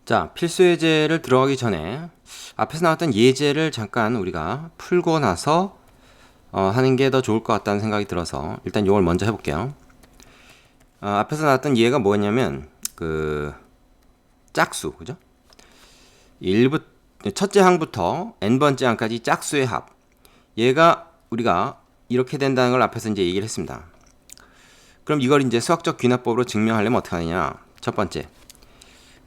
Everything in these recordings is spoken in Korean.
자, 필수 예제를 들어가기 전에 앞에서 나왔던 예제를 잠깐 우리가 풀고 나서 하는 게 더 좋을 것 같다는 생각이 들어서 일단 이걸 먼저 해볼게요. 앞에서 나왔던 예가 뭐였냐면 짝수, 그죠? 첫째 항부터 n번째 항까지 짝수의 합. 얘가 우리가 이렇게 된다는 걸 앞에서 이제 얘기를 했습니다. 그럼 이걸 이제 수학적 귀납법으로 증명하려면 어떻게 하느냐? 첫 번째,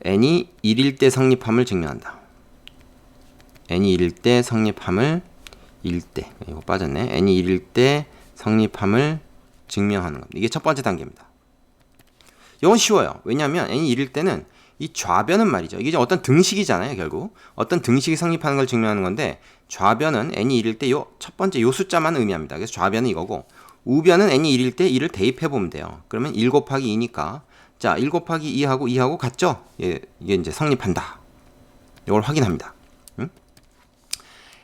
n이 1일 때 성립함을 증명한다. n이 1일 때 성립함을 1대, 이거 빠졌네. n이 1일 때 성립함을 증명하는 겁니다. 이게 첫 번째 단계입니다. 이건 쉬워요. 왜냐하면 n이 1일 때는 이 좌변은 말이죠. 이게 어떤 등식이잖아요. 결국 어떤 등식이 성립하는 걸 증명하는 건데, 좌변은 n이 1일 때 요 첫 번째 요 숫자만 의미합니다. 그래서 좌변은 이거고, 우변은 n이 1일 때 2를 대입해 보면 돼요. 그러면 1 곱하기 2니까 자, 1 곱하기 2하고 2하고 같죠? 예, 이게 이제 성립한다. 이걸 확인합니다. 응?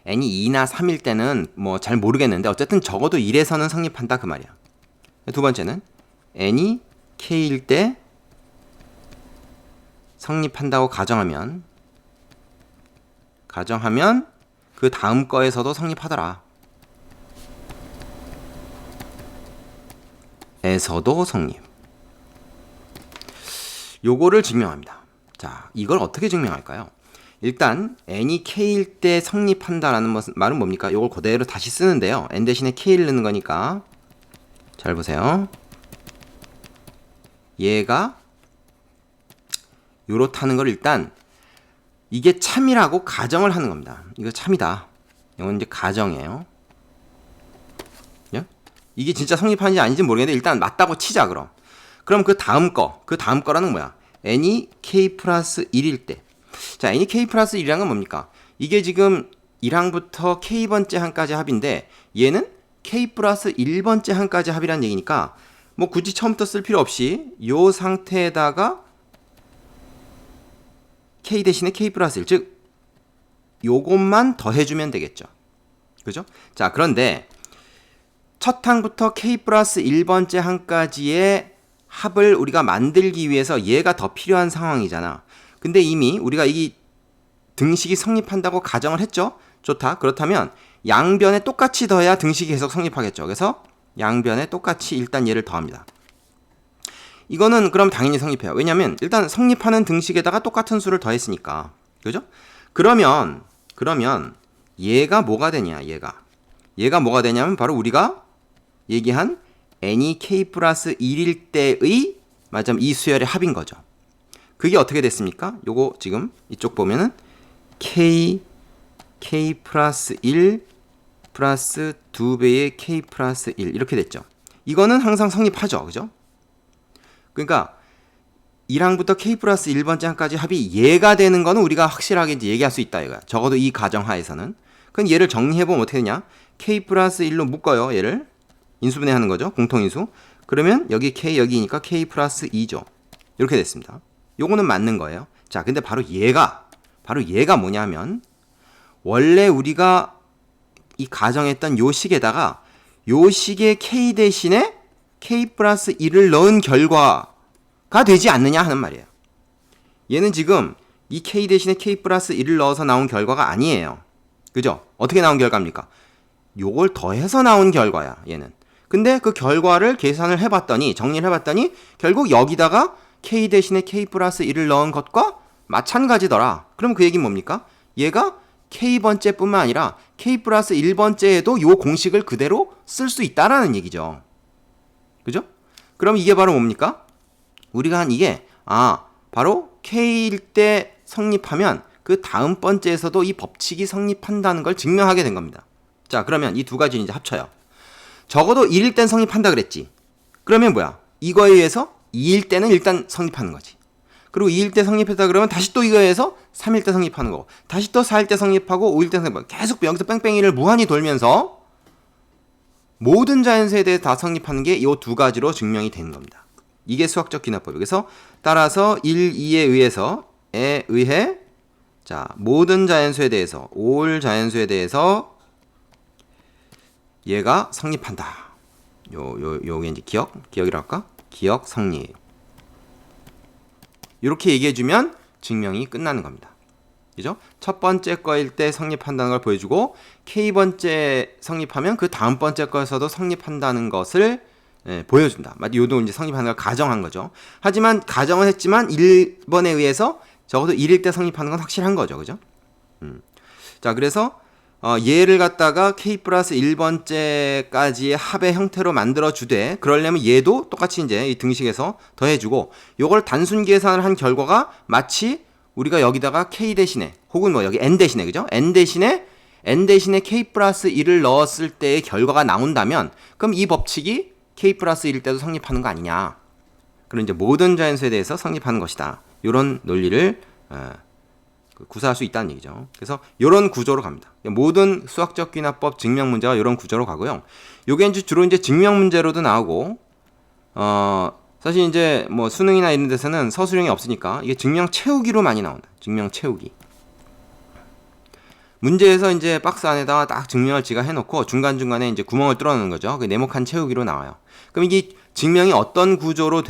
n이 2나 3일 때는 뭐 잘 모르겠는데 어쨌든 적어도 1에서는 성립한다 그 말이야. 두 번째는 n이 k일 때 성립한다고 가정하면 그 다음 거에서도 성립하더라. 에서도 성립. 요거를 증명합니다. 자, 이걸 어떻게 증명할까요? 일단 n이 k일 때 성립한다라는 말은 뭡니까? 요걸 그대로 다시 쓰는데요. n 대신에 k를 넣는 거니까 잘 보세요. 얘가 요렇다는 걸 일단 이게 참이라고 가정을 하는 겁니다. 이거 참이다. 이건 이제 가정이에요. 이게 진짜 성립하는지 아닌지 모르겠는데 일단 맞다고 치자 그럼. 그럼 그 다음 거라는 뭐야? n이 k 플러스 1일 때. 자, n이 k 플러스 1이란 건 뭡니까? 이게 지금 1항부터 k번째 항까지 합인데 얘는 k 플러스 1번째 항까지 합이란 얘기니까 뭐 굳이 처음부터 쓸 필요 없이 요 상태에다가 k 대신에 k 플러스 1, 즉 요것만 더해주면 되겠죠. 그죠? 자, 그런데 첫 항부터 k 플러스 1번째 항까지의 합을 우리가 만들기 위해서 얘가 더 필요한 상황이잖아. 근데 이미 우리가 이 등식이 성립한다고 가정을 했죠. 좋다. 그렇다면 양변에 똑같이 더해야 등식이 계속 성립하겠죠. 그래서 양변에 똑같이 일단 얘를 더합니다. 이거는 그럼 당연히 성립해요. 왜냐면 일단 성립하는 등식에다가 똑같은 수를 더했으니까. 그죠? 그러면 얘가 뭐가 되냐? 얘가 뭐가 되냐면 바로 우리가 얘기한 n이 k 플러스 1일 때의 맞으면 이 수열의 합인 거죠. 그게 어떻게 됐습니까? 요거 지금 이쪽 보면은 k 플러스 1 플러스 2배의 k 플러스 1 이렇게 됐죠. 이거는 항상 성립하죠. 그죠? 그러니까 1항부터 k 플러스 1번째 항까지 합이 얘가 되는 거는 우리가 확실하게 이제 얘기할 수 있다 이거야. 적어도 이 가정하에서는. 그럼 얘를 정리해보면 어떻게 되냐? k 플러스 1로 묶어요. 얘를 인수분해하는 거죠. 공통인수. 그러면 여기 k 여기니까 k 플러스 2죠. 이렇게 됐습니다. 요거는 맞는 거예요. 자, 근데 바로 얘가 뭐냐면 원래 우리가 이 가정했던 요 식에다가 요 식의 k 대신에 k 플러스 1을 넣은 결과가 되지 않느냐 하는 말이에요. 얘는 지금 이 k 대신에 k 플러스 1을 넣어서 나온 결과가 아니에요. 그죠? 어떻게 나온 결과입니까? 요걸 더해서 나온 결과야, 얘는. 근데 그 결과를 계산을 해봤더니, 정리를 해봤더니 결국 여기다가 k 대신에 k 플러스 1을 넣은 것과 마찬가지더라. 그럼 그 얘기는 뭡니까? 얘가 k번째 뿐만 아니라 k 플러스 1번째에도 요 공식을 그대로 쓸 수 있다라는 얘기죠. 그죠? 그럼 이게 바로 뭡니까? 우리가 한 이게 바로 k일 때 성립하면 그 다음 번째에서도 이 법칙이 성립한다는 걸 증명하게 된 겁니다. 자, 그러면 이 두 가지를 이제 합쳐요. 적어도 1일 땐 성립한다 그랬지. 그러면 뭐야? 이거에 의해서 2일 때는 일단 성립하는 거지. 그리고 2일 때 성립했다 그러면 다시 또 이거에 의해서 3일 때 성립하는 거고, 다시 또 4일 때 성립하고 5일 때 성립하고, 계속 여기서 뺑뺑이를 무한히 돌면서 모든 자연수에 대해 다 성립하는 게 이 두 가지로 증명이 되는 겁니다. 이게 수학적 귀납법이에요. 그래서 따라서 1, 2에 의해 자, 모든 자연수에 대해서, 올 자연수에 대해서 얘가 성립한다. 요게 이제 기억이라 할까? 기억 성립. 이렇게 얘기해주면 증명이 끝나는 겁니다. 그죠? 첫 번째 거일 때 성립한다는 걸 보여주고 K번째 성립하면 그 다음 번째 거에서도 성립한다는 것을 보여준다. 요도 이제 성립하는 걸 가정한 거죠. 하지만 가정은 했지만 1번에 의해서 적어도 1일 때 성립하는 건 확실한 거죠. 그죠? 자, 그래서 얘를 갖다가 K 플러스 1번째까지의 합의 형태로 만들어 주되 그러려면 얘도 똑같이 이제 이 등식에서 더해주고 요걸 단순 계산을 한 결과가 마치 우리가 여기다가 K 대신에 혹은 뭐 여기 N 대신에 그죠? N 대신에 K 플러스 1을 넣었을 때의 결과가 나온다면 그럼 이 법칙이 K 플러스 1일 때도 성립하는 거 아니냐. 그런 이제 모든 자연수에 대해서 성립하는 것이다. 이런 논리를 구사할 수 있다는 얘기죠. 그래서 이런 구조로 갑니다. 모든 수학적 귀납법 증명 문제가 이런 구조로 가고요. 요게 이제 주로 이제 증명 문제로도 나오고 사실 이제 뭐 수능이나 이런 데서는 서술형이 없으니까 이게 증명 채우기로 많이 나온다. 증명 채우기. 문제에서 이제 박스 안에다가 딱 증명을 지가 해놓고 중간중간에 이제 구멍을 뚫어놓는 거죠. 그 네모칸 채우기로 나와요. 그럼 이게 증명이 어떤 구조로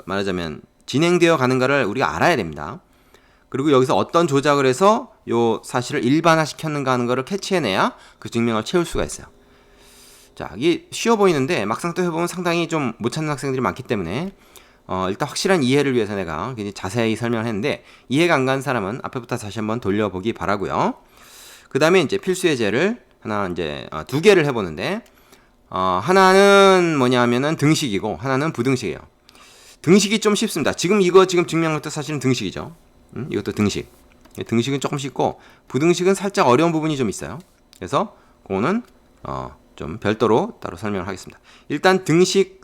말하자면 진행되어 가는가를 우리가 알아야 됩니다. 그리고 여기서 어떤 조작을 해서 요 사실을 일반화시켰는가 하는 거를 캐치해내야 그 증명을 채울 수가 있어요. 자, 이게 쉬워 보이는데 막상 또 해보면 상당히 좀 못 찾는 학생들이 많기 때문에 일단 확실한 이해를 위해서 내가 굉장히 자세히 설명을 했는데 이해가 안 가는 사람은 앞에부터 다시 한번 돌려보기 바라고요. 그 다음에 이제 필수 예제를 하나 이제 두 개를 해보는데 하나는 뭐냐면은 등식이고 하나는 부등식이에요. 등식이 좀 쉽습니다. 지금 증명한 것도 사실은 등식이죠. 이것도 등식. 등식은 조금 쉽고 부등식은 살짝 어려운 부분이 좀 있어요. 그래서 그거는 좀 별도로 따로 설명을 하겠습니다. 일단 등식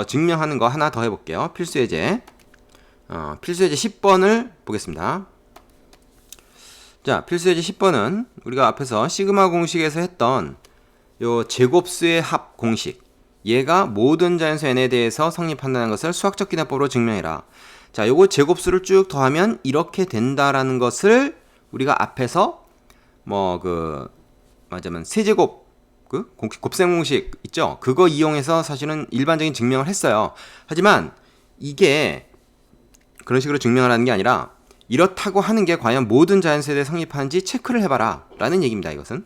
증명하는 거 하나 더 해볼게요. 필수 예제 10번을 보겠습니다. 자, 필수 예제 10번은 우리가 앞에서 시그마 공식에서 했던 요 제곱수의 합 공식, 얘가 모든 자연수 n에 대해서 성립한다는 것을 수학적 기납법으로 증명해라. 자, 요거 제곱수를 쭉 더하면 이렇게 된다라는 것을 우리가 앞에서 말하자면 세제곱 곱셈 공식 있죠? 그거 이용해서 사실은 일반적인 증명을 했어요. 하지만 이게 그런 식으로 증명을 하는 게 아니라 이렇다고 하는 게 과연 모든 자연수에 대해 성립하는지 체크를 해봐라 라는 얘기입니다. 이것은.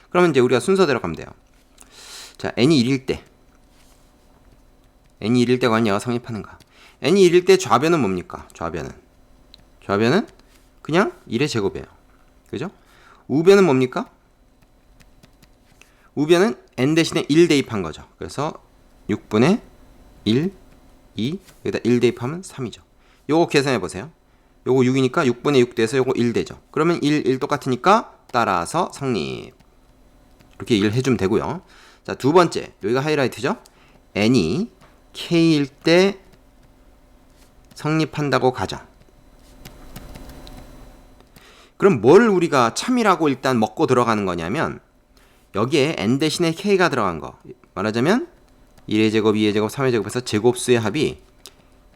그러면 이제 우리가 순서대로 가면 돼요. 자, n이 1일 때 과연 얘가 성립하는가? n이 1일 때 좌변은 뭡니까? 좌변은 그냥 1의 제곱이에요. 그죠? 우변은 뭡니까? 우변은 n 대신에 1 대입한 거죠. 그래서 6분의 1, 2, 여기다 1 대입하면 3이죠. 요거 계산해 보세요. 요거 6이니까 6분의 6 돼서 요거 1 되죠. 그러면 1 똑같으니까 따라서 성립. 이렇게 1 해주면 되고요. 자, 두 번째, 여기가 하이라이트죠. n이 k일 때 성립한다고 가정. 그럼 뭘 우리가 참이라고 일단 먹고 들어가는 거냐면 여기에 n 대신에 k가 들어간 거. 말하자면 1의 제곱, 2의 제곱, 3의 제곱에서 제곱수의 합이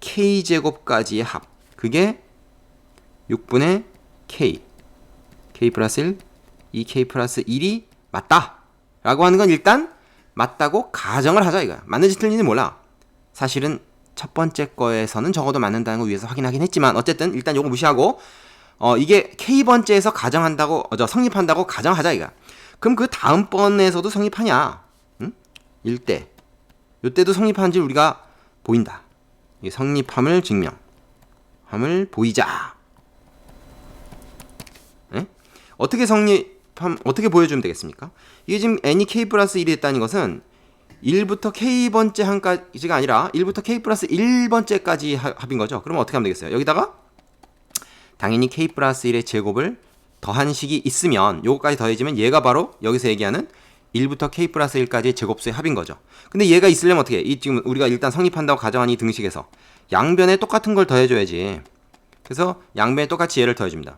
k제곱까지의 합. 그게 6분의 k 플러스 1, 2k 플러스 1이 맞다 라고 하는 건 일단 맞다고 가정을 하자 이거야. 맞는지 틀린지 몰라. 사실은 첫 번째 거에서는 적어도 맞는다는 거 위해서 확인하긴 했지만 어쨌든 일단 요거 무시하고 이게 k번째에서 성립한다고 가정하자 이거야. 그럼 그 다음번에서도 성립하냐? 응? 1대 요때도 성립하는지 우리가 보인다. 이게 성립함을 증명함을 보이자. 네? 어떻게 보여주면 되겠습니까? 이게 지금 n이 k 플러스 1이 됐다는 것은 1부터 k번째 한까지가 아니라 1부터 k 플러스 1번째까지 합인 거죠. 그러면 어떻게 하면 되겠어요? 여기다가 당연히 k 플러스 1의 제곱을 더한 식이 있으면 요거까지 더해지면 얘가 바로 여기서 얘기하는 1부터 k 플러스 1까지의 제곱수의 합인 거죠. 근데 얘가 있으려면 어떻게 해? 지금 우리가 일단 성립한다고 가정한 이 등식에서 양변에 똑같은 걸 더해줘야지. 그래서 양변에 똑같이 얘를 더해줍니다.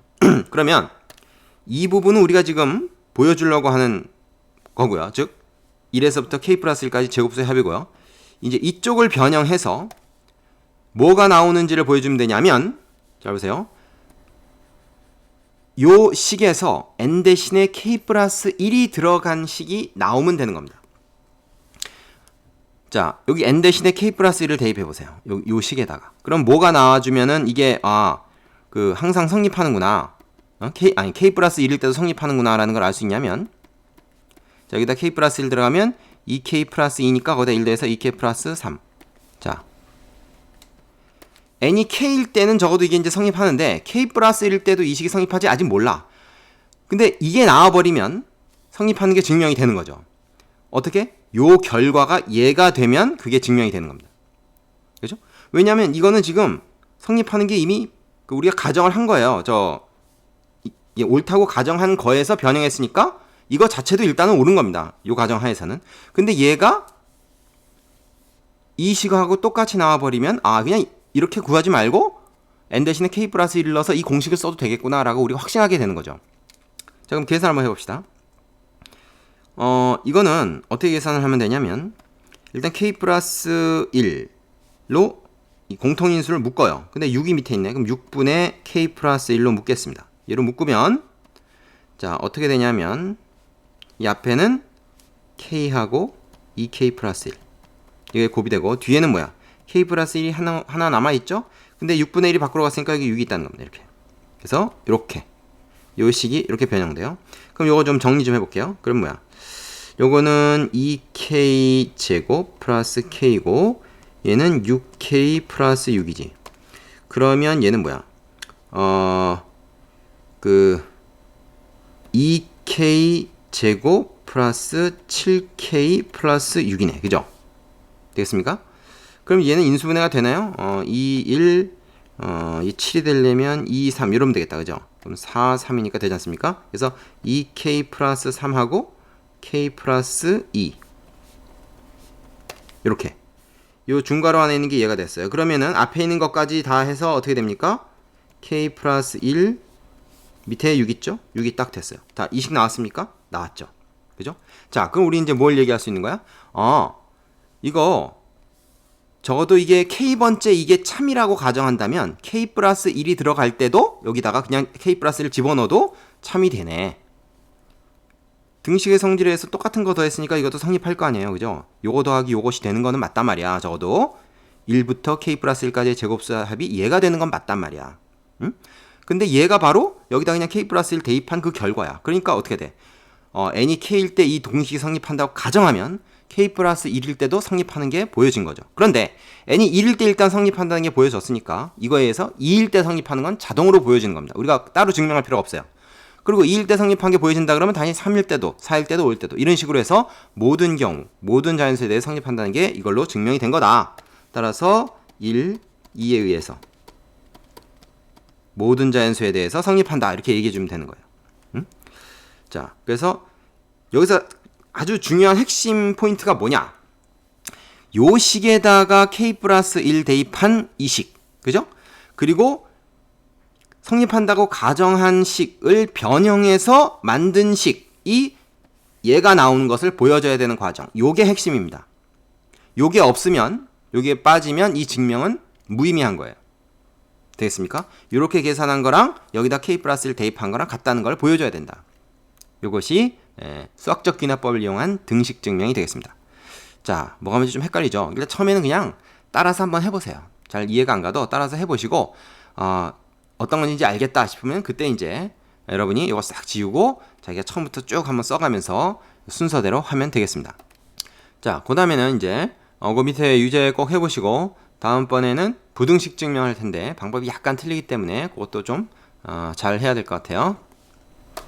그러면 이 부분은 우리가 지금 보여주려고 하는 거고요. 즉 1에서부터 k 플러스 1까지 제곱수의 합이고요. 이제 이쪽을 변형해서 뭐가 나오는지를 보여주면 되냐면 잘 보세요. 요 식에서 n 대신에 k 플러스 1이 들어간 식이 나오면 되는 겁니다. 자, 여기 n 대신에 k 플러스 1을 대입해 보세요. 요 식에다가. 그럼 뭐가 나와주면은 이게 그 항상 성립하는구나. K 플러스 1일 때도 성립하는구나 라는 걸 알 수 있냐면, 자, 여기다 K 플러스 1 들어가면 2K 플러스 2니까 거기다 1 더해서 2K 플러스 3. 자, n이 K일 때는 적어도 이게 이제 성립하는데 K 플러스 1일 때도 이 식이 성립하지 아직 몰라. 근데 이게 나와버리면 성립하는 게 증명이 되는 거죠. 어떻게? 요 결과가 얘가 되면 그게 증명이 되는 겁니다. 그죠? 왜냐면 이거는 지금 성립하는 게 이미 우리가 가정을 한 거예요. 옳다고 가정한 거에서 변형했으니까 이거 자체도 일단은 옳은 겁니다. 요 가정 하에서는. 근데 얘가 이 식하고 똑같이 나와버리면 그냥 이렇게 구하지 말고 n 대신에 k 플러스 1을 넣어서 이 공식을 써도 되겠구나 라고 우리가 확신하게 되는 거죠. 자, 그럼 계산 한번 해봅시다. 이거는 어떻게 계산을 하면 되냐면, 일단 k 플러스 1로 이 공통인수를 묶어요. 근데 6이 밑에 있네. 그럼 6분의 k 플러스 1로 묶겠습니다. 얘로 묶으면, 자, 어떻게 되냐면, 이 앞에는 k하고 2k 플러스 1. 이게 곱이 되고, 뒤에는 뭐야? k 플러스 1이 하나 남아있죠? 근데 6분의 1이 밖으로 갔으니까 여기 6이 있다는 겁니다. 이렇게. 그래서, 이렇게. 요 식이 이렇게 변형돼요. 그럼 요거 좀 정리 좀 해볼게요. 그럼 뭐야? 요거는 2k 제곱 플러스 k고, 얘는 6k 플러스 6이지. 그러면 얘는 뭐야? 2k 제곱 플러스 7k 플러스 6이네. 그죠? 되겠습니까? 그럼 얘는 인수분해가 되나요? 2, 1, 이 7이 되려면 2, 3 이러면 되겠다. 그죠? 그럼 4, 3이니까 되지 않습니까? 그래서 2k 플러스 3하고 k 플러스 2 이렇게 요 중괄호 안에 있는 게 얘가 됐어요. 그러면은 앞에 있는 것까지 다 해서 어떻게 됩니까? k 플러스 1 밑에 6 있죠? 6이 딱 됐어요. 다 이식 나왔습니까? 나왔죠. 그죠? 자, 그럼 우리 이제 뭘 얘기할 수 있는 거야? 이거 적어도 이게 k번째 이게 참이라고 가정한다면 k 플러스 1이 들어갈 때도 여기다가 그냥 k 플러스 1 집어넣어도 참이 되네. 등식의 성질에 서 똑같은 거 더했으니까 이것도 성립할 거 아니에요. 그죠? 요거 더하기 요것이 되는 거는 맞단 말이야. 적어도 1부터 k 플러스 1까지의 제곱수 합이 얘가 되는 건 맞단 말이야. 응? 근데 얘가 바로 여기다 그냥 k 플러스 1 대입한 그 결과야. 그러니까 어떻게 돼? n이 k일 때 이 동식이 성립한다고 가정하면 k 플러스 1일 때도 성립하는 게 보여진 거죠. 그런데 n이 1일 때 일단 성립한다는 게 보여졌으니까 이거에 의해서 2일 때 성립하는 건 자동으로 보여지는 겁니다. 우리가 따로 증명할 필요가 없어요. 그리고 2일 때 성립한 게 보여진다 그러면 당연히 3일 때도 4일 때도 5일 때도 이런 식으로 해서 모든 경우 모든 자연수에 대해 성립한다는 게 이걸로 증명이 된 거다. 따라서 1, 2에 의해서 모든 자연수에 대해서 성립한다 이렇게 얘기해 주면 되는 거예요. 응? 자, 그래서 여기서 아주 중요한 핵심 포인트가 뭐냐? 요 식에다가 k 플러스 1 대입한 이 식, 그죠? 그리고 성립한다고 가정한 식을 변형해서 만든 식이 얘가 나오는 것을 보여줘야 되는 과정. 요게 핵심입니다. 요게 없으면, 요게 빠지면 이 증명은 무의미한 거예요. 되겠습니까? 요렇게 계산한 거랑 여기다 k 플러스 1 대입한 거랑 같다는 걸 보여줘야 된다. 요것이 수학적 귀납법을 이용한 등식 증명이 되겠습니다. 자, 뭐가 뭔지 좀 헷갈리죠? 일단 처음에는 그냥 따라서 한번 해보세요. 잘 이해가 안 가도 따라서 해보시고 어떤 건지 알겠다 싶으면 그때 이제 여러분이 이거 싹 지우고 자기가 처음부터 쭉 한번 써가면서 순서대로 하면 되겠습니다. 자, 그 다음에는 이제 그 밑에 유제 꼭 해보시고 다음번에는 부등식 증명할 텐데 방법이 약간 틀리기 때문에 그것도 좀 잘 해야 될 것 같아요.